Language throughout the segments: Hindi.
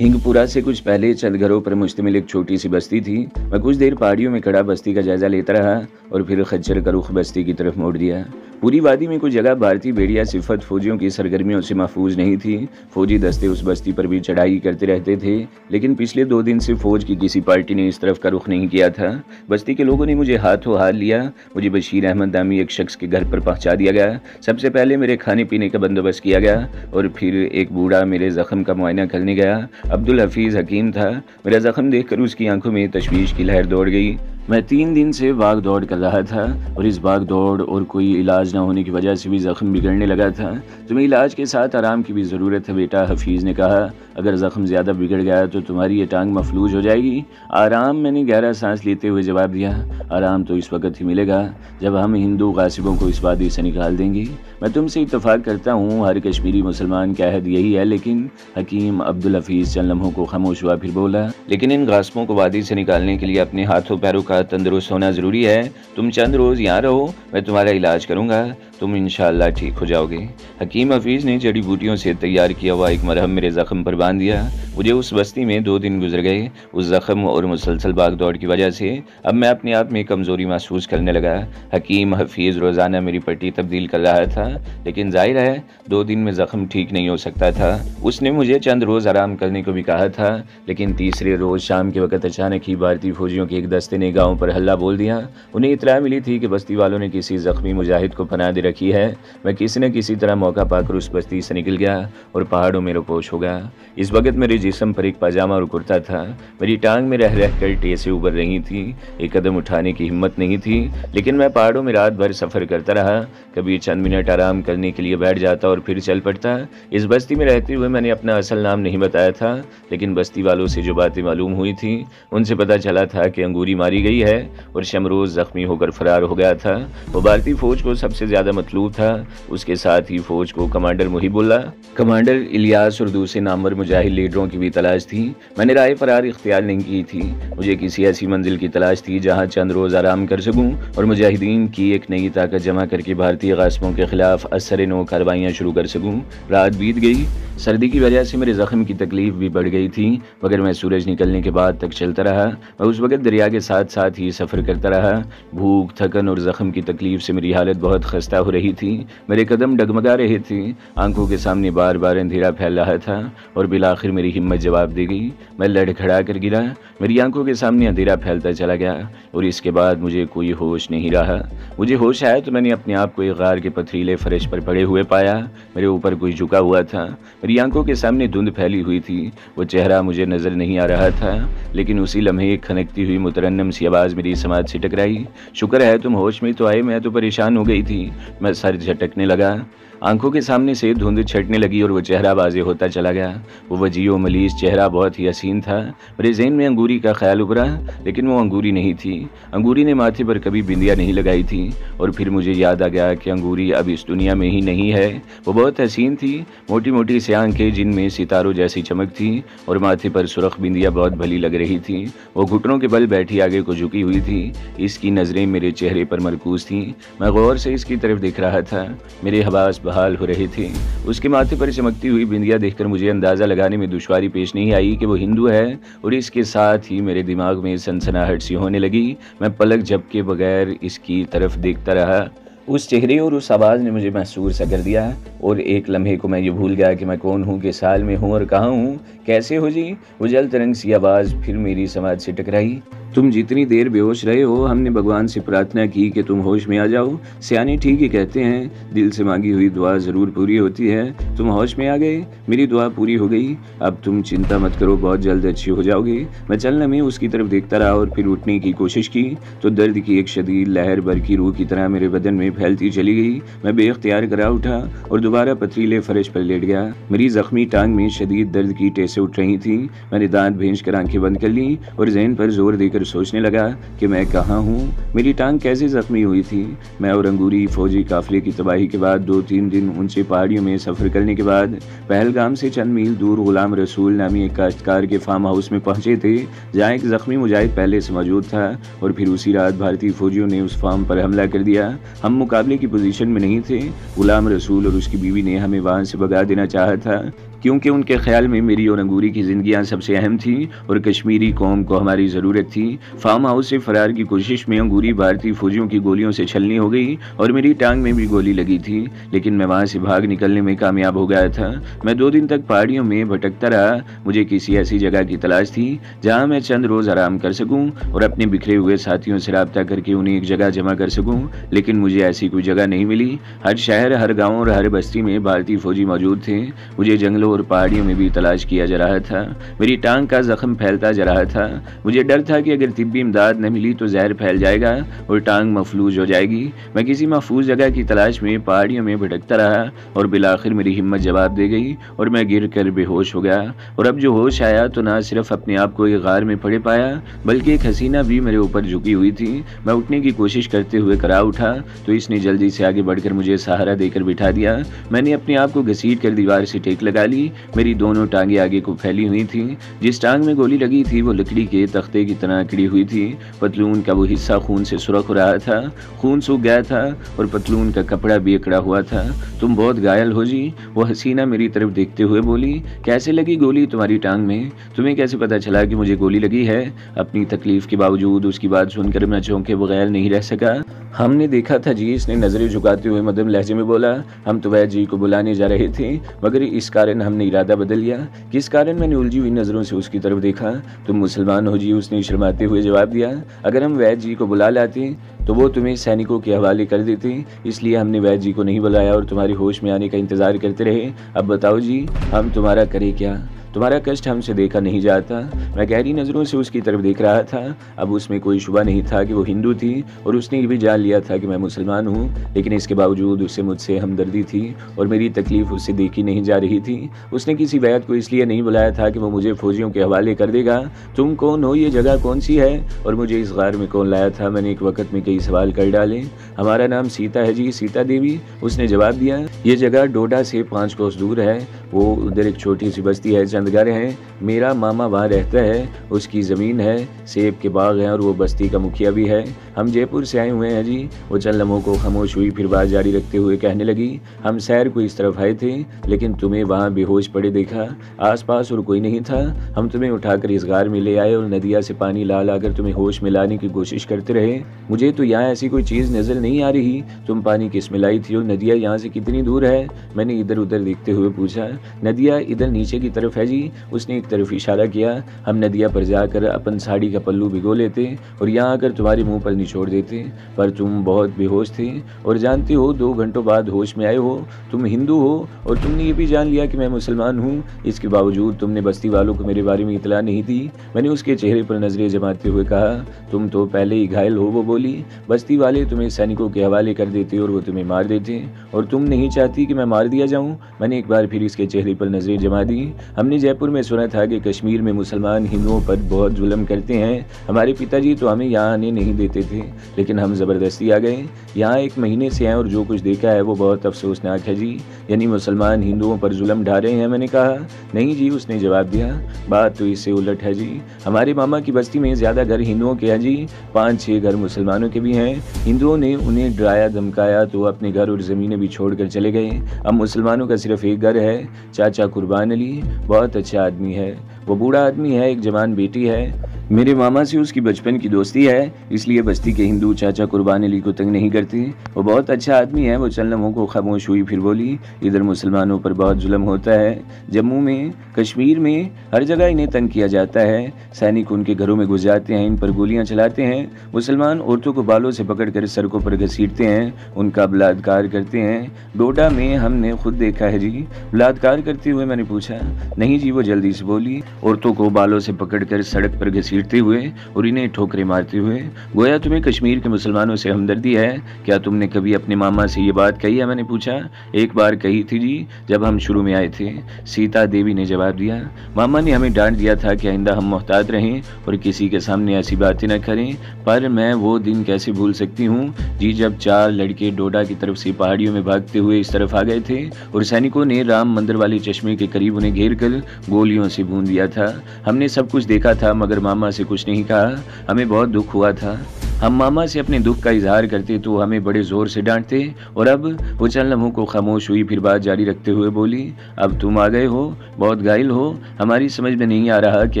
हिंगपुरा से कुछ पहले चंद घरों पर मुश्तमिल एक छोटी सी बस्ती थी। मैं कुछ देर पहाड़ियों में खड़ा बस्ती का जायजा लेता रहा और फिर खच्चर का रुख बस्ती की तरफ मोड़ दिया। पूरी वादी में कुछ जगह भारतीय भेड़िया सिफत फौजियों की सरगर्मियों से महफूज नहीं थी। फौजी दस्ते उस बस्ती पर भी चढ़ाई करते रहते थे, लेकिन पिछले 2 दिन से फौज की किसी पार्टी ने इस तरफ का रुख नहीं किया था। बस्ती के लोगों ने मुझे हाथों हाथ लिया। मुझे बशीर अहमद नामी एक शख्स के घर पर पहुंचा दिया गया। सबसे पहले मेरे खाने पीने का बंदोबस्त किया गया और फिर एक बूढ़ा मेरे जख्म का मुआयना करने गया। अब्दुल हफीज़ हकीम था। मेरा जख्म देखकर उसकी आंखों में तशवीश की लहर दौड़ गई। मैं 3 दिन से भाग दौड़ कर रहा था और इस भाग दौड़ और कोई इलाज न होने की वजह से भी जख्म बिगड़ने लगा था। तुम्हें इलाज के साथ आराम की भी ज़रूरत है बेटा, हफीज़ ने कहा। अगर ज़ख्म ज़्यादा बिगड़ गया तो तुम्हारी ये टांग मफलूज हो जाएगी। आराम, मैंने गहरा सांस लेते हुए जवाब दिया। आराम तो इस वक्त ही मिलेगा जब हम हिंदू गासिबों को इस वादी से निकाल देंगे। मैं तुमसे इत्तफाक करता हूँ, हर कश्मीरी मुसलमान का अहद यही है। लेकिन हकीम अब्दुल हफीज़ चंद लम्हों को खामोश हुआ, फिर बोला, लेकिन इन गासिबों को वादी से निकालने के लिए अपने हाथों पैरों का तंदुरुस्त होना ज़रूरी है। तुम चंद रोज़ यहाँ रहो, मैं तुम्हारा इलाज करूँगा, तुम इंशाअल्लाह ठीक हो जाओगे। हकीम हफीज़ ने जड़ी बूटियों से तैयार किया हुआ एक मरहम मेरे ज़ख्म पर बांध दिया। मुझे उस बस्ती में 2 दिन गुजर गए। उस ज़ख्म और मुसलसल भाग दौड़ की वजह से अब मैं अपने आप में कमज़ोरी महसूस करने लगा। हकीम हफीज़ रोज़ाना मेरी पट्टी तब्दील कर रहा था, लेकिन जाहिर है 2 दिन में ज़ख्म ठीक नहीं हो सकता था। उसने मुझे चंद रोज़ आराम करने को भी कहा था, लेकिन तीसरे रोज़ शाम के वक़्त अचानक ही भारतीय फौजियों के एक दस्ते ने गाँव पर हल्ला बोल दिया। उन्हें इतला मिली थी कि बस्ती वालों ने किसी ज़ख्मी मुजाहिद को पनाह दे रखी है। मैं किसी न किसी तरह मौका पाकर उस बस्ती से निकल गया और पहाड़ों में रोपोश हो गया। इस वक्त मेरे जिस्म पर एक पाजामा और कुर्ता था। मेरी टांग में रह रह कर टेसे उभर रही थी। एक कदम उठाने की हिम्मत नहीं थी, लेकिन मैं पहाड़ों में रात भर सफ़र करता रहा। कभी चंद मिनट आराम करने के लिए बैठ जाता और फिर चल पड़ता। इस बस्ती में रहते हुए मैंने अपना असल नाम नहीं बताया था, लेकिन बस्ती वालों से जो बातें मालूम हुई थी उनसे पता चला था कि अंगूरी मारी गई है और शमरोज़ ज़ख्मी होकर फरार हो गया था। वो भारतीय फ़ौज को सबसे ज़्यादा मतलूब था। उसके साथ ही फ़ौज को कमांडर मुहिबुल्लाह, कमांडर इलियास और दूसरे नामवर मुजाहिद लीडरों की भी तलाश थी। मैंने राह फरार इख्तियार नहीं की थी। मुझे किसी ऐसी मंजिल की तलाश थी जहाँ चंद रोज़ आराम कर सकूँ और मुजाहिदीन की एक नई ताकत जमा करके भारतीय गासिबों के खिलाफ असर नो कार्रवाइयाँ शुरू कर सकूँ। रात बीत गई। सर्दी की वजह से मेरे ज़ख्म की तकलीफ भी बढ़ गई थी, मगर मैं सूरज निकलने के बाद तक चलता रहा। मैं उस वक्त दरिया के साथ साथ ही सफ़र करता रहा। भूख, थकन और ज़ख्म की तकलीफ से मेरी हालत बहुत खस्ता हो रही थी। मेरे कदम डगमगा रहे थे। आंखों के सामने बार बार अंधेरा फैल रहा था और बिलाखिर मेरी हिम्मत जवाब दे गई। मैं लड़खड़ा कर गिरा। मेरी आंखों के सामने अंधेरा फैलता चला गया और इसके बाद मुझे कोई होश नहीं रहा। मुझे होश आया तो मैंने अपने आप को एक गार के पथरीले फर्श पर पड़े हुए पाया। मेरे ऊपर कोई झुका हुआ था। मेरी आंखों के सामने धुंध फैली हुई थी। वो चेहरा मुझे नज़र नहीं आ रहा था, लेकिन उसी लम्हे एक खनकती हुई मुतरन्नम सी आवाज़ मेरी समाज से टकराई। शुक्र है तुम होश में तो आए, मैं तो परेशान हो गई थी। मैं सर झटकने लगा। आंखों के सामने से धुंध छटने लगी और वो चेहरा वाज़े होता चला गया। वो वजीओ मलीस चेहरा बहुत ही हसीन था। मेरे ज़हन में अंगूरी का ख्याल उभरा, लेकिन वो अंगूरी नहीं थी। अंगूरी ने माथे पर कभी बिंदिया नहीं लगाई थी। और फिर मुझे याद आ गया कि अंगूरी अब इस दुनिया में ही नहीं है। वो बहुत हसीन थी, मोटी मोटी सी आंखें जिनमें सितारों जैसी चमक थी और माथे पर सुर्ख बिंदिया बहुत भली लग रही थी। वो घुटनों के बल बैठी आगे को झुकी हुई थी। इसकी नज़रें मेरे चेहरे पर मरकूज थीं। मैं गौर से इसकी तरफ देख रहा था। मेरे हवास बहाल हो रहे थे। उसके माथे पर चमकती हुई बिंदिया देखकर मुझे अंदाज़ा लगाने में दुश्वारी पेश नहीं आई कि वो हिंदू है, और इसके साथ ही मेरे दिमाग में सनसनाहट सी होने लगी। मैं पलक झपके बगैर इसकी तरफ देखता रहा। उस चेहरे और उस आवाज़ ने मुझे महसूस सा कर दिया और एक लम्हे को मैं ये भूल गया कि मैं कौन हूँ, किस हाल में हूँ और कहाँ हूँ। कैसे हो जी? वो जल तरंग सी आवाज़ फिर मेरी समाज से टकराई। तुम जितनी देर बेहोश रहे हो, हमने भगवान से प्रार्थना की कि तुम होश में आ जाओ। सियाने ठीक ही कहते हैं, दिल से मांगी हुई दुआ ज़रूर पूरी होती है। तुम होश में आ गए, मेरी दुआ पूरी हो गई। अब तुम चिंता मत करो, बहुत जल्द अच्छी हो जाओगे। मैं चलने में उसकी तरफ देखता रहा और फिर उठने की कोशिश की तो दर्द की एक शदीद लहर भर की रूह की तरह मेरे बदन में फैलती चली गई। मैं बेख्तियार करा उठा और दोबारा पथरीले फर्श पर लेट गया। मेरी जख्मी टांग में शदीद दर्द की टेसें उठ रही थी। मैंने दांत भींच कर आंखें बंद कर ली और ज़हन पर जोर देकर सोचने लगा कि मैं कहाँ हूँ, मेरी टांग कैसे जख्मी हुई थी। मैं और अंगूरी फौजी काफिले की तबाही के बाद 2-3 दिन ऊंचे पहाड़ियों में सफ़र करने के बाद पहलगाम से चंद मील दूर गुलाम रसूल नामी एक काश्तकार के फार्म हाउस में पहुंचे थे, जहाँ एक जख्मी मुजाहिद पहले से मौजूद था। और फिर उसी रात भारतीय फौजियों ने उस फार्म पर हमला कर दिया। हम मुकाबले की पोजीशन में नहीं थे। गुलाम रसूल और उसकी बीवी ने हमें वहाँ से भगा देना चाहा था, क्योंकि उनके ख्याल में मेरी और अंगूरी की ज़िंदगियाँ सबसे अहम थी और कश्मीरी कौम को हमारी ज़रूरत थी। फार्म हाउस से फरार की कोशिश में अंगूरी भारतीय फौजियों की गोलियों से छलनी हो गई और मेरी टांग में भी गोली लगी थी, लेकिन मैं वहाँ से भाग निकलने में कामयाब हो गया था। मैं 2 दिन तक पहाड़ियों में भटकता रहा। मुझे किसी ऐसी जगह की तलाश थी जहाँ मैं चंद रोज़ आराम कर सकूँ और अपने बिखरे हुए साथियों से रब्ता करके उन्हें एक जगह जमा कर सकूँ, लेकिन मुझे ऐसी कोई जगह नहीं मिली। हर शहर, हर गाँव और हर बस्ती में भारतीय फौजी मौजूद थे। मुझे जंगलों और पहाड़ियों में भी तलाश किया जा रहा था। मेरी टांग का जख्म फैलता जा रहा था। मुझे डर था कि अगर तिब्बी इमदाद न मिली तो जहर फैल जाएगा और टांग मफलूज हो जाएगी। मैं किसी महफूज जगह की तलाश में पहाड़ियों में भटकता रहा और बिलाखिर मेरी हिम्मत जवाब दे गई और मैं गिर कर बेहोश हो गया। और अब जो होश आया तो ना सिर्फ अपने आप को एक गार में पड़े पाया, बल्कि एक हसीना भी मेरे ऊपर झुकी हुई थी। मैं उठने की कोशिश करते हुए करा उठा तो इसने जल्दी से आगे बढ़कर मुझे सहारा देकर बिठा दिया। मैंने अपने आप को घसीट कर दीवार से टेक लगा ली। मेरी दोनों टांगे आगे को फैली हुई थी। जिस टांग में गोली लगी थी वो लकड़ी के तख्ते की तरह अकड़ी हुई थी। पतलून का वो हिस्सा खून से सुरख हो रहा था। खून सूख गया था और पतलून का कपड़ा भी अकड़ा हुआ था। तुम बहुत घायल हो जी, वो हसीना मेरी तरफ देखते हुए बोली। कैसे लगी गोली तुम्हारी टांग में? तुम्हें कैसे पता चला कि मुझे गोली लगी है? अपनी तकलीफ के बावजूद उसकी बात सुनकर मैं चौंके बगैर नहीं रह सका। हमने देखा था जी, इसने नजरें झुकाते हुए मध्यम लहजे में बोला। हम तो वैद जी को बुलाने जा रहे थे, मगर इस कारण हमने इरादा बदल लिया। किस कारण? मैंने उलझी हुई नजरों से उसकी तरफ देखा। तुम मुसलमान हो जी, उसने शर्माते हुए जवाब दिया। अगर हम वैद जी को बुला लाते तो वो तुम्हें सैनिकों के हवाले कर देते, इसलिए हमने वैद जी को नहीं बुलाया और तुम्हारे होश में आने का इंतजार करते रहे। अब बताओ जी, हम तुम्हारा करें क्या? तुम्हारा कष्ट हमसे देखा नहीं जाता। मैं गहरी नज़रों से उसकी तरफ देख रहा था। अब उसमें कोई शुबा नहीं था कि वो हिंदू थी और उसने ये भी जान लिया था कि मैं मुसलमान हूँ, लेकिन इसके बावजूद उससे मुझसे हमदर्दी थी और मेरी तकलीफ उससे देखी नहीं जा रही थी। उसने किसी वैद को इसलिए नहीं बुलाया था कि वो मुझे फौजियों के हवाले कर देगा। तुम कौन हो? ये जगह कौन सी है और मुझे इस गार में कौन लाया था? मैंने एक वक्त में कई सवाल कर डाले। हमारा नाम सीता है जी, सीता देवी, उसने जवाब दिया। ये जगह डोडा से 5 कोस दूर है। वो उधर एक छोटी सी बस्ती है, चंद घर हैं। मेरा मामा वहाँ रहता है, उसकी ज़मीन है, सेब के बाग हैं और वो बस्ती का मुखिया भी है। हम जयपुर से आए हुए हैं जी। वो चंद लम्हों को खामोश हुई, फिर बात जारी रखते हुए कहने लगी। हम सैर को इस तरफ आए थे, लेकिन तुम्हें वहाँ बेहोश पड़े देखा। आसपास और कोई नहीं था। हम तुम्हें उठाकर इस गार में ले आए और नदिया से पानी ला ला कर तुम्हें होश में लाने की कोशिश करते रहे। मुझे तो यहाँ ऐसी कोई चीज़ नजर नहीं आ रही। तुम पानी किस में लाई थी और नदिया यहाँ से कितनी दूर है? मैंने इधर उधर देखते हुए पूछा। नदिया इधर नीचे की तरफ है जी, उसने एक तरफ इशारा किया। हम नदिया पर जाकर अपन साड़ी का पल्लू भिगो लेते और यहाँ आकर तुम्हारे मुंह पर निचोड़ देते, पर तुम बहुत बेहोश थे और जानते हो 2 घंटों बाद होश में आए हो। तुम हिंदू हो और तुमने ये भी जान लिया कि मैं मुसलमान हूँ। इसके बावजूद तुमने बस्ती वालों को मेरे बारे में इतला नहीं दी। मैंने उसके चेहरे पर नजरें जमाते हुए कहा। तुम तो पहले ही घायल हो, वो बोली। बस्ती वाले तुम्हें सैनिकों के हवाले कर देते और वो तुम्हें मार देते और तुम नहीं चाहती कि मैं मार दिया जाऊँ। मैंने एक बार फिर इसके चेहरे पर नजरें जमा दी। हमने जयपुर में सुना था कि कश्मीर में मुसलमान हिंदुओं पर बहुत जुल्म करते हैं। हमारे पिताजी तो हमें यहाँ आने नहीं देते थे, लेकिन हम ज़बरदस्ती आ गए। यहाँ 1 महीने से हैं और जो कुछ देखा है वो बहुत अफसोसनाक है जी। यानी मुसलमान हिंदुओं पर जुल्म ढा रहे हैं? मैंने कहा। नहीं जी, उसने जवाब दिया। बात तो इससे उलट है जी। हमारे मामा की बस्ती में ज़्यादा घर हिंदुओं के हैं जी, 5-6 घर मुसलमानों के भी हैं। हिंदुओं ने उन्हें डराया धमकाया तो अपने घर और ज़मीनें भी छोड़ कर चले गए। अब मुसलमानों का सिर्फ एक घर है, चाचा कुर्बान अली। बहुत अच्छा आदमी है, वो बूढ़ा आदमी है, एक जवान बेटी है। मेरे मामा से उसकी बचपन की दोस्ती है, इसलिए बस्ती के हिंदू चाचा कुर्बान अली को तंग नहीं करते। वो बहुत अच्छा आदमी है। वो चंद लम्हों को खामोश हुई, फिर बोली। इधर मुसलमानों पर बहुत जुल्म होता है। जम्मू में, कश्मीर में, हर जगह इन्हें तंग किया जाता है। सैनिक उनके घरों में घुस जाते हैं, इन पर गोलियां चलाते हैं। मुसलमान औरतों को बालों से पकड़कर सड़कों पर घसीटते हैं, उनका बलात्कार करते हैं। डोडा में हमने खुद देखा है जी। बलात्कार करते हुए मैंने पूछा। नहीं जी, वो जल्दी से बोली। औरतों को बालों से पकड़कर सड़क पर घसीटते हुए और इन्हें ठोकरें मारते हुए। गोया तुम्हें कश्मीर के मुसलमानों से हमदर्दी है। क्या तुमने कभी अपने मामा से ये बात कही है? मैंने पूछा। एक बार कही थी जी, जब हम शुरू में आए थे, सीता देवी ने जवाब दिया। मामा ने हमें डांट दिया था कि आइंदा हम मोहतात रहें और किसी के सामने ऐसी बातें न करें, पर मैं वो दिन कैसे भूल सकती हूँ जी, जब 4 लड़के डोडा की तरफ से पहाड़ियों में भागते हुए इस तरफ आ गए थे और सैनिकों ने राम मंदिर वाले चश्मे के करीब उन्हें घेर कर गोलियों से भून दिया था। हमने सब कुछ देखा था, मगर मामा से कुछ नहीं कहा। हमें बहुत दुख हुआ था। हम मामा से अपने दुख का इजहार करते तो हमें बड़े जोर से डांटते, और अब वो चंद लम्हों को खामोश हुई, फिर बात जारी रखते हुए बोली, अब तुम आ गए हो, बहुत घायल हो, हमारी समझ में नहीं आ रहा कि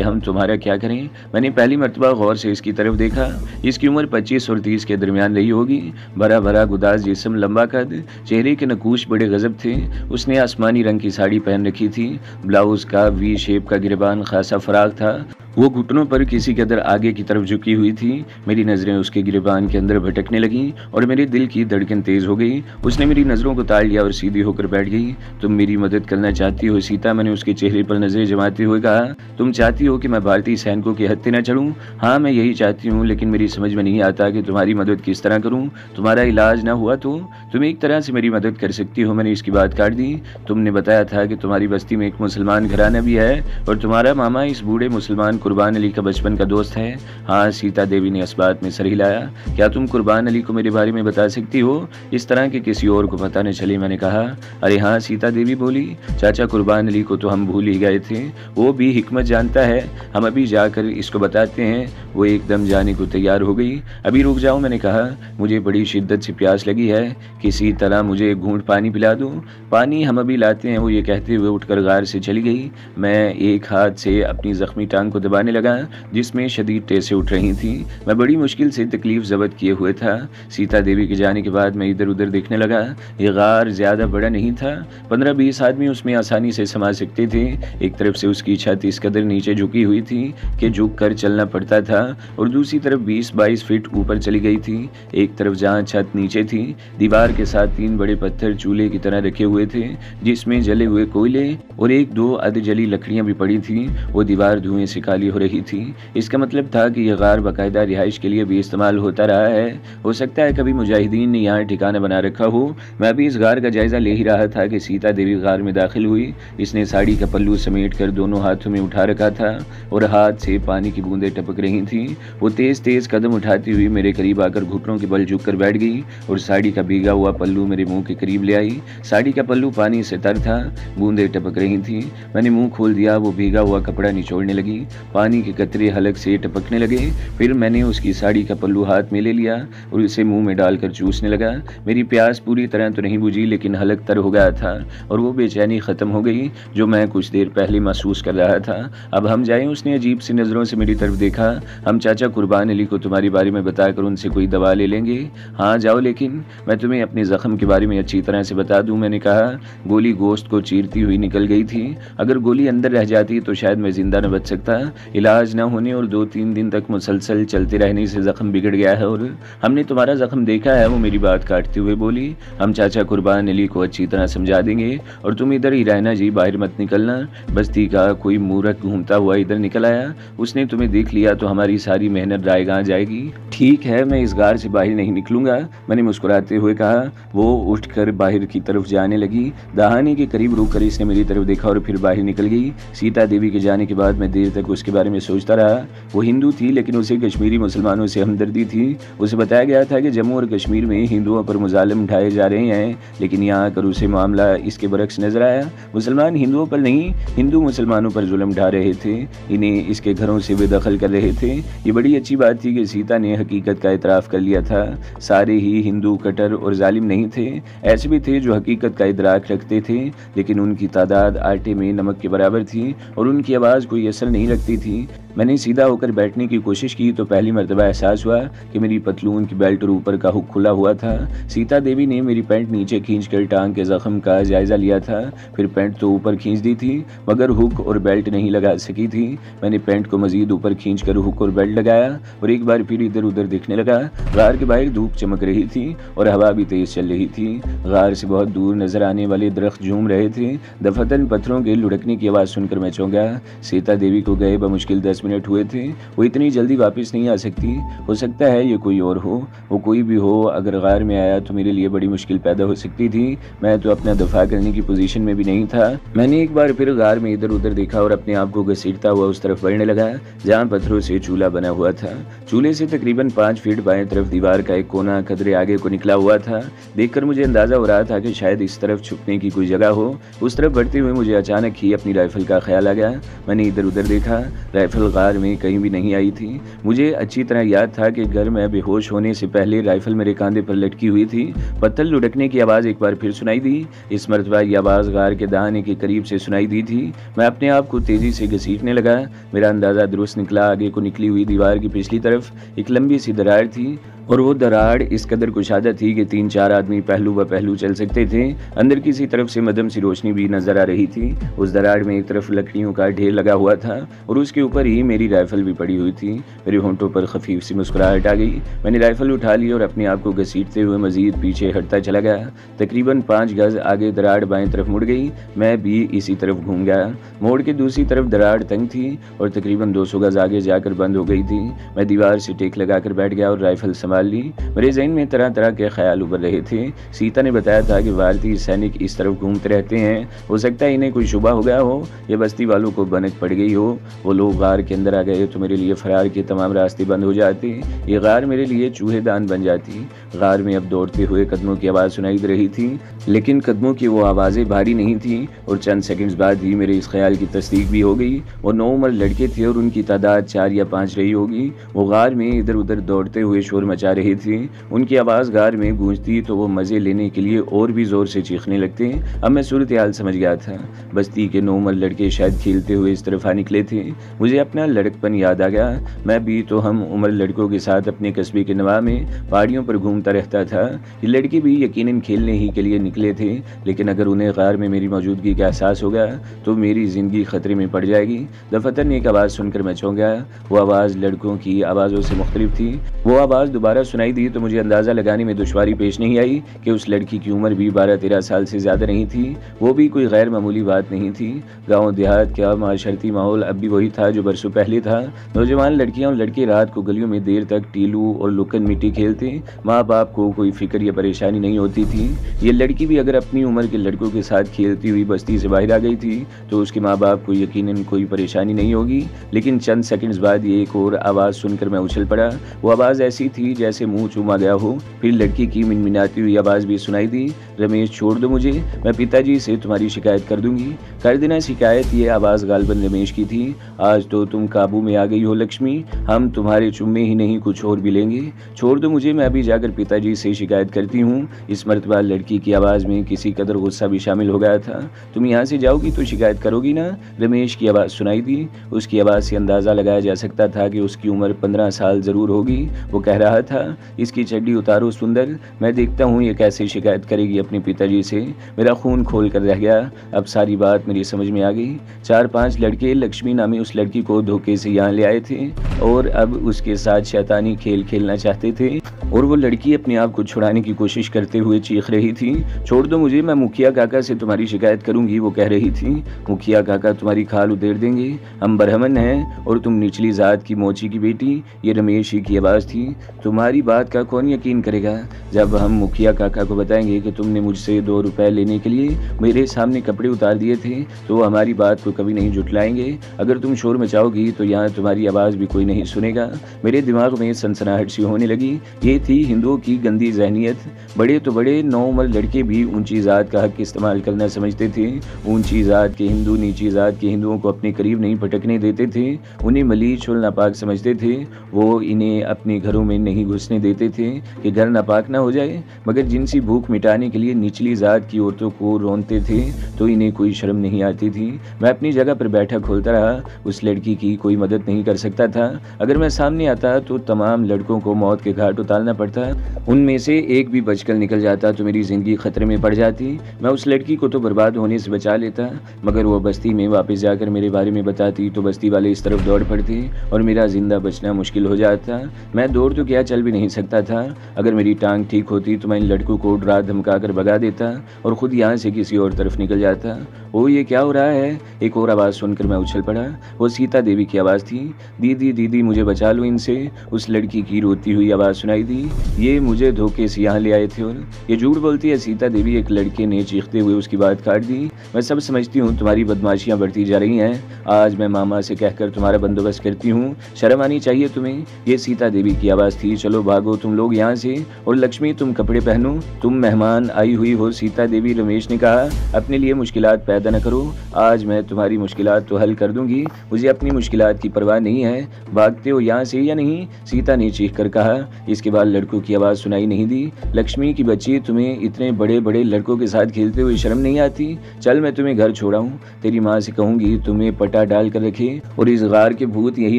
हम तुम्हारा क्या करें। मैंने पहली मर्तबा गौर से इसकी तरफ देखा। इसकी उम्र 25 और 30 के दरमियान रही होगी। भरा भरा गुदाज जिस्म, लंबा कद, चेहरे के नकूश बड़े गजब थे। उसने आसमानी रंग की साड़ी पहन रखी थी। ब्लाउज का वी शेप का गिरबान खासा फराग था। वो घुटनों पर किसी कदर आगे की तरफ झुकी हुई थी। मेरी नज़रें उसके गिरबान के अंदर भटकने लगीं और मेरे दिल की धड़कन तेज हो गई। उसने मेरी नज़रों को ताड़ लिया और सीधी होकर बैठ गई। तुम मेरी मदद करना चाहती हो सीता? मैंने उसके चेहरे पर नजरें जमाते हुए कहा। तुम चाहती हो कि मैं भारतीय सैनिकों के हत्थे न चढ़ूं? हाँ, मैं यही चाहती हूँ, लेकिन मेरी समझ में नहीं आता कि तुम्हारी मदद किस तरह करूँ। तुम्हारा इलाज ना हुआ तो तुम एक तरह से मेरी मदद कर सकती हो। मैंने इसकी बात काट दी। तुमने बताया था कि तुम्हारी बस्ती में एक मुसलमान घराना भी है और तुम्हारा मामा इस बूढ़े मुसलमान कुर्बान अली का बचपन का दोस्त है। हाँ, सीता देवी ने इस बात में सर हिलाया। क्या तुम कुर्बान अली को मेरे बारे में बता सकती हो, इस तरह कि किसी और को पता न चले? मैंने कहा। अरे हाँ, सीता देवी बोली, चाचा कुर्बान अली को तो हम भूल ही गए थे, वो भी हिकमत जानता है, हम अभी जाकर इसको बताते हैं। वो एकदम जाने को तैयार हो गई। अभी रुक जाओ, मैंने कहा, मुझे बड़ी शिद्दत से प्यास लगी है, किसी तरह मुझे एक घूंट पानी पिला दो। पानी हम अभी लाते हैं, वो ये कहते हुए उठकर गार से चली गई। मैं एक हाथ से अपनी जख्मी टांग को दबाने लगा जिसमें शदीद टेसे उठ रही थी। मैं बड़ी मुश्किल से तकलीफ जब्त किए हुए था। सीता देवी के जाने के बाद मैं इधर उधर देखने लगा। ये गार ज्यादा बड़ा नहीं था, 15-20 आदमी उसमें आसानी से समा सकते थे। एक तरफ से उसकी छत इस कदर नीचे झुकी हुई थी कि झुक कर चलना पड़ता था और दूसरी तरफ 20-22 फीट ऊपर चली गई थी। एक तरफ जहाँ छत नीचे थी, दीवार के साथ 3 बड़े पत्थर चूल्हे की तरह रखे हुए थे जिसमें जले हुए कोयले और 1-2 अध जली लकड़ियां भी पड़ी थी। वो दीवार धुएं से काली हो रही थी। इसका मतलब था कि यह गार बाकायदा रिहाइश के लिए भी इस्तेमाल होता रहा है। हो सकता है कभी मुजाहिदीन ने यहाँ ठिकाना बना रखा हो। मैं अभी इस गार का जायजा ले ही रहा था कि सीता देवी गार में दाखिल हुई। इसने साड़ी का पल्लू समेट कर दोनों हाथों में उठा रखा था और हाथ से पानी की बूंदें टपक रही थी। वो तेज तेज कदम उठाती हुई मेरे करीब आकर घुटनों के बल झुककर बैठ गई और साड़ी का भीगा हुआ पल्लू मेरे मुंह के करीब ले आई। साड़ी का पल्लू पानी से तर था, बूंदें टपक रही थी। मैंने मुंह खोल दिया। वो भीगा हुआ कपड़ा निचोड़ने लगी, पानी के कतरे हलक से टपकने लगे। फिर मैंने उसकी साड़ी का पल्लू हाथ में ले लिया और उसे मुंह में डालकर चूसने लगा। मेरी प्यास पूरी तरह तो नहीं बुझी, लेकिन हलक तर हो गया था और वो बेचैनी खत्म हो गई जो मैं कुछ देर पहले महसूस कर रहा था। अब हम जाएं? उसने अजीब सी नजरों से मेरी तरफ देखा। हम चाचा कुर्बान अली को तुम्हारे बारे में बताकर उनसे कोई दवा ले लेंगे। हाँ जाओ, लेकिन मैं तुम्हें अपने जख्म के बारे में अच्छी तरह से बता दूं। मैंने कहा, गोली गोश्त को चीरती हुई निकल गई थी। अगर गोली अंदर रह जाती तो शायद मैं जिंदा न बच सकता। इलाज न होने और 2-3 दिन तक मुसलसल चलते रहने से जख्म बिगड़ गया है और हमने तुम्हारा जख्म देखा है। वो मेरी बात काटते हुए बोली, हम चाचा कुर्बान अली को अच्छी तरह समझा देंगे और तुम इधर ही रहना जी, बाहर मत निकलना। बस्ती का कोई मूर्ख घूमता हुआ इधर निकल आया, उसने तुम्हें देख लिया तो हमारी सारी मेहनत रायगां जाएगी। ठीक है, मैं इस गार से बाहर नहीं निकलूंगा, मैंने मुस्कुराते हुए कहा। वो उठकर बाहर की तरफ जाने लगी। दहाने के करीब रुककर इसने मेरी तरफ देखा और फिर बाहर निकल गई। सीता देवी के जाने के बाद मैं देर तक उसके बारे में सोचता रहा। वो हिंदू थी, लेकिन उसे कश्मीरी मुसलमानों से हमदर्दी थी। उसे बताया गया था कि जम्मू और कश्मीर में हिंदुओं पर मुजालिम ढाए जा रहे हैं, लेकिन यहाँ आकर उसे मामला इसके बरक्स नजर आया। मुसलमान हिंदुओं पर नहीं, हिंदू मुसलमानों पर जुल्म ढा रहे थे, इन्हें इसके घरों से बेदखल कर रहे थे। ये बड़ी अच्छी बात थी कि सीता ने हकीकत का इतराफ़ कर लिया था। सारे ही हिंदू कट्टर और जालिम नहीं थे, ऐसे भी थे जो हकीकत का इदराक रखते थे, लेकिन उनकी तादाद आटे में नमक के बराबर थी और उनकी आवाज़ कोई असर नहीं रखती थी। मैंने सीधा होकर बैठने की कोशिश की तो पहली मर्तबा एहसास हुआ कि मेरी पतलून की बेल्ट और ऊपर का हुक खुला हुआ था। सीता देवी ने मेरी पैंट नीचे खींचकर टांग के जख्म का जायजा लिया था, फिर पैंट तो ऊपर खींच दी थी मगर हुक और बेल्ट नहीं लगा सकी थी। मैंने पैंट को मजीद ऊपर खींचकर हुक और बेल्ट लगाया और एक बार फिर इधर उधर देखने लगा। गार के बाहर धूप चमक रही थी और हवा भी तेज चल रही थी। गार से बहुत दूर नजर आने वाले दरख्त झूम रहे थे। दफतन पत्थरों के लुढ़कने की आवाज़ सुनकर मैं चौंका। सीता देवी को गए बमुश्किल 10 मिनट हुए थे। वो इतनी जल्दी वापस नहीं आ सकती। हो सकता है ये कोई और हो, वो कोई भी हो। अगर गार में आया तो मेरे लिए बड़ी मुश्किल पैदा हो सकती थी। मैं तो अपना दफा करने की पोजीशन में भी नहीं था। मैंने एक बार फिर गार में इधर उधर देखा और अपने आप को घसीटता हुआ उस तरफ बढ़ने लगा जहाँ पत्थरों से चूल्हा बना हुआ था। चूल्हे से तकरीबन 5 फीट बाएं तरफ दीवार का एक कोना खतरे आगे को निकला हुआ था। देखकर मुझे अंदाजा हो रहा था कि शायद इस तरफ छुपने की कोई जगह हो। उस तरफ बढ़ते हुए मुझे अचानक ही अपनी राइफल का ख्याल आ गया। मैंने इधर उधर देखा, राइफल गार में कहीं भी नहीं आई थी। मुझे अच्छी तरह याद था कि घर में बेहोश होने से पहले राइफल मेरे कंधे पर लटकी हुई थी। पत्थर लुढ़कने की आवाज़ एक बार फिर सुनाई दी। इस मरतबा ये आवाज़ गार के दहाने के करीब से सुनाई दी थी। मैं अपने आप को तेज़ी से घसीटने लगा। मेरा अंदाज़ा दुरुस्त निकला। आगे को निकली हुई दीवार की पिछली तरफ एक लंबी सी दरार थी और वो दरार इस कदर कुशादा थी कि 3-4 आदमी पहलू व पहलू चल सकते थे। अंदर किसी तरफ से मध्यम सी रोशनी भी नजर आ रही थी। उस दरार में एक तरफ लकड़ियों का ढेर लगा हुआ था और उसके ऊपर ही मेरी राइफल भी पड़ी हुई थी। मेरे होंठों पर खफीफ सी मुस्कुराहट आ गई। मैंने राइफल उठा ली और अपने आप को घसीटते हुए मजीद पीछे हटता चला गया। तकरीबन 5 गज आगे दरार बाएं तरफ मुड़ गई। मैं भी इसी तरफ घूम गया। मोड़ के दूसरी तरफ दरार तंग थी और तकरीबन 200 गज आगे जाकर बंद हो गई थी। मैं दीवार से टेक लगाकर बैठ गया और राइफल संभाल ली। मेरे ज़हन में तरह तरह के ख्याल उभर रहे थे। सीता ने बताया था कि भारतीय सैनिक इस तरफ घूमते रहते हैं, हो सकता है इन्हें कोई शुबा हो गया हो या बस्ती वालों को भनक पड़ गई हो। वो लोग गार के अंदर आ गए तो मेरे लिए फरार के तमाम रास्ते बंद हो जाते। ये गार मेरे लिए चूहेदान बन जाती। गार में अब दौड़ते हुए कदमों की आवाज़ सुनाई दे रही थी, लेकिन कदमों की वो आवाज़ें भारी नहीं थी और चंद सेकंड्स बाद ही मेरे इस ख्याल की तस्दीक भी हो गई। वो 9 उम्र लड़के थे और उनकी तादाद 4 या 5 रही होगी। वो गार में इधर उधर दौड़ते हुए शोर मचा रहे थे। उनकी आवाज़ गार में गूंजती तो वो मज़े लेने के लिए और भी ज़ोर से चीखने लगते। अब मैं सूरत हाल समझ गया था। बस्ती के 9 उम्र लड़के शायद खेलते हुए इस तरफ आ निकले थे। मुझे अपना लड़कपन याद आ गया। मैं भी तो हम उम्र लड़कों के साथ अपने कस्बे के नवा में पहाड़ियों पर घूमता रहता था। ये लड़के भी यकीनन खेलने ही के लिए निकले थे, लेकिन अगर उन्हें गार में मेरी मौजूदगी का एहसास हो गया तो मेरी ज़िंदगी ख़तरे में पड़ जाएगी। दफतन एक आवाज़ सुनकर मैं चौंक गया। वो आवाज़ लड़कों की आवाज़ों से मुख्तलिफ थी। वो आवाज़ दोबारा सुनाई दी तो मुझे अंदाज़ा लगाने में दुश्वारी पेश नहीं आई कि उस लड़की की उम्र भी 12-13 साल से ज़्यादा नहीं थी। वो भी कोई गैर मामूली बात नहीं थी। गाँव देहात का माशरती माहौल अब भी वही था जो बरसों पहले था। नौजवान लड़कियाँ और लड़के रात को गलियों में देर तक टीलू और लुकन मिट्टी खेलते। माँ बाप को कोई फिक्र या परेशानी नहीं होती थी। ये लड़की भी अगर अपनी उम्र के लड़कों के साथ खेलती हुई बस्ती से बाहर आ गई थी तो उसके माँ बाप को यकीनन कोई परेशानी नहीं होगी। लेकिन चंद सेकंड्स बाद ये एक और आवाज़ सुनकर मैं उछल पड़ा। वो आवाज़ ऐसी थी जैसे मुंह चूमा गया हो। फिर लड़की की मिनमिनाती हुई आवाज़ भी सुनाई दी, रमेश छोड़ दो मुझे, मैं पिताजी से तुम्हारी शिकायत कर दूंगी। कर देना शिकायत। ये आवाज़ गालबन रमेश की थी। आज तो तुम काबू में आ गई हो लक्ष्मी, हम तुम्हारे चुम्मे ही नहीं कुछ और भी लेंगे। छोड़ दो मुझे, मैं अभी जाकर पिताजी से शिकायत करती हूँ। इस मरतबा लड़की की आवाज़ में किसी कदर गुस्सा भी शामिल हो गया था। तुम यहाँ से जाओगी तो शिकायत करोगी ना? रमेश की आवाज़ सुनाई दी। उसकी आवाज़ से अंदाज़ा लगाया जा सकता था कि उसकी उम्र 15 साल ज़रूर होगी। वो कह रहा था, इसकी चड्डी उतारो सुंदर, मैं देखता हूँ ये कैसे शिकायत करेगी अपने पिताजी से। मेरा खून खोल कर रह गया। अब सारी बात मेरी समझ में आ गई। 4-5 लड़के लक्ष्मी नामी उस लड़की को धोखे से यहाँ ले आए थे और अब उसके साथ शैतानी खेल खेलना चाहते थे और वो लड़की अपने आप को छुड़ाने की कोशिश करते हुए चीख रही थी, छोड़ दो मुझे, मैं मुखिया काका से तुम्हारी शिकायत करूंगी। वो कह रही थी, मुखिया काका तुम्हारी खाल उधेड़ देंगे, हम ब्राह्मण हैं और तुम निचली जात की मोची की बेटी। ये रमेश ही की आवाज़ थी। तुम्हारी बात का कौन यकीन करेगा? जब हम मुखिया काका को बताएंगे कि तुमने मुझसे 2 रुपए लेने के लिए मेरे सामने कपड़े उतार दिए थे तो वो हमारी बात को कभी नहीं जुटलाएंगे। अगर तुम शोर मचाओगी तो यहाँ तुम्हारी आवाज़ भी कोई नहीं सुनेगा। मेरे दिमाग में सनसनाहट सी होने लगी। ये थी हिंदुओं की गंदी जहनियत। बड़े तो बड़े 9 उम्र लड़के भी ऊंची ज़ात का हक इस्तेमाल करना समझते थे। ऊंची ज़ात के हिंदू नीची ज़ात के हिंदुओं को अपने करीब नहीं पटकने देते थे। उन्हें मलीच और नापाक समझते थे। वो इन्हें अपने घरों में नहीं घुसने देते थे कि घर नापाक ना हो जाए। मगर जिनसी भूख मिटाने के लिए निचली ज़ात की औरतों को रोनते थे तो इन्हें कोई शर्म नहीं आती थी। मैं अपनी जगह पर बैठा खोलता रहा। उस लड़की की कोई मदद नहीं कर सकता था। अगर मैं सामने आता तो तमाम लड़कों को मौत के घाट उतारना पड़ता। उनमें से एक भी बचकर निकल जाता तो मेरी ज़िंदगी खतरे में पड़ जाती। मैं उस लड़की को तो बर्बाद होने से बचा लेता, मगर वो बस्ती में वापस जाकर मेरे बारे में बताती तो बस्ती वाले इस तरफ दौड़ पड़ते और मेरा जिंदा बचना मुश्किल हो जाता। मैं दौड़ तो क्या, चल भी नहीं सकता था। अगर मेरी टांग ठीक होती तो मैं इन लड़कों को डरा धमका कर भगा देता और ख़ुद यहाँ से किसी और तरफ निकल जाता। ओ ये क्या हो रहा है? एक और आवाज़ सुनकर मैं उछल पड़ा। वो सीता देवी की आवाज़ थी। दीदी दीदी मुझे बचा लो इनसे। उस लड़की की रोती हुई आवाज़ सुनाई दी। ये मुझे धोखे से यहाँ ले आए थे और ये झूठ बोलती है सीता देवी। एक लड़के ने चीखते हुए उसकी बात काट दी। मैं सब समझती हूँ, तुम्हारी बदमाशियाँ बढ़ती जा रही हैं। आज मैं मामा से कहकर तुम्हारा बंदोबस्त करती हूँ, शर्म आनी चाहिए तुम्हें। ये सीता देवी की आवाज़ थी। चलो भागो तुम लोग यहाँ से, और लक्ष्मी तुम कपड़े पहनो, तुम मेहमान आई हुई हो। सीता देवी, रमेश ने कहा, अपने लिए मुश्किलात पैदा ज़्यादा न करो, आज मैं तुम्हारी मुश्किलात तो हल कर दूंगी, मुझे अपनी मुश्किलात की परवाह नहीं है, भागते हो यहाँ से या नहीं? सीता ने चीख कर कहा। इसके बाद लड़कों की आवाज़ सुनाई नहीं दी। लक्ष्मी की बच्ची, तुम्हें इतने बड़े बड़े लड़कों के साथ खेलते हुए शर्म नहीं आती? चल मैं तुम्हें घर छोड़ाऊं, तेरी माँ से कहूंगी तुम्हें पटा डाल कर रखे और इस गार के भूत यही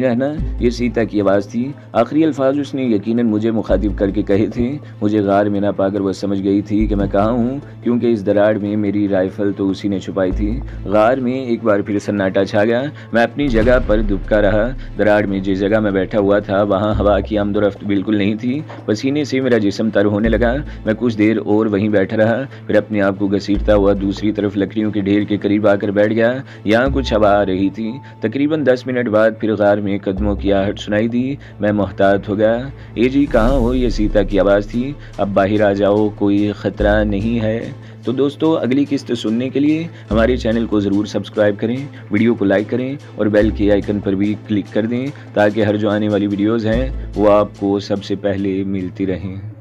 रहना। ये सीता की आवाज़ थी। आखिरी अल्फाज उसने यकीनन मुझे मुखातिब करके कहे थे। मुझे गार में ना पाकर वह समझ गई थी कि मैं कहाँ हूँ, क्योंकि इस दरार में मेरी राइफल तो उसी ने छुपाई थी। गार में एक बार फिर सन्नाटा छा गया। मैं अपनी जगह पर दुबका रहा। दरार में जिस जगह मैं बैठा हुआ था वहाँ हवा की आमदोरफ्त बिल्कुल नहीं थी। पसीने से मेरा जिस्म तर होने लगा। मैं कुछ देर और वहीं बैठा रहा, फिर अपने आप को घसीटता हुआ दूसरी तरफ लकड़ियों के ढेर के करीब आकर बैठ गया। यहाँ कुछ हवा आ रही थी। तकरीबन 10 मिनट बाद फिर गार में कदमों की आहट सुनाई दी। मैं मोहतात हो गया। ए जी, कहाँ हो? ये सीता की आवाज़ थी। अब बाहर आ जाओ, कोई ख़तरा नहीं है। तो दोस्तों, अगली किस्त सुनने के लिए हमारे चैनल को ज़रूर सब्सक्राइब करें, वीडियो को लाइक करें और बेल के आइकन पर भी क्लिक कर दें, ताकि हर जो आने वाली वीडियोज़ हैं वो आपको सबसे पहले मिलती रहें।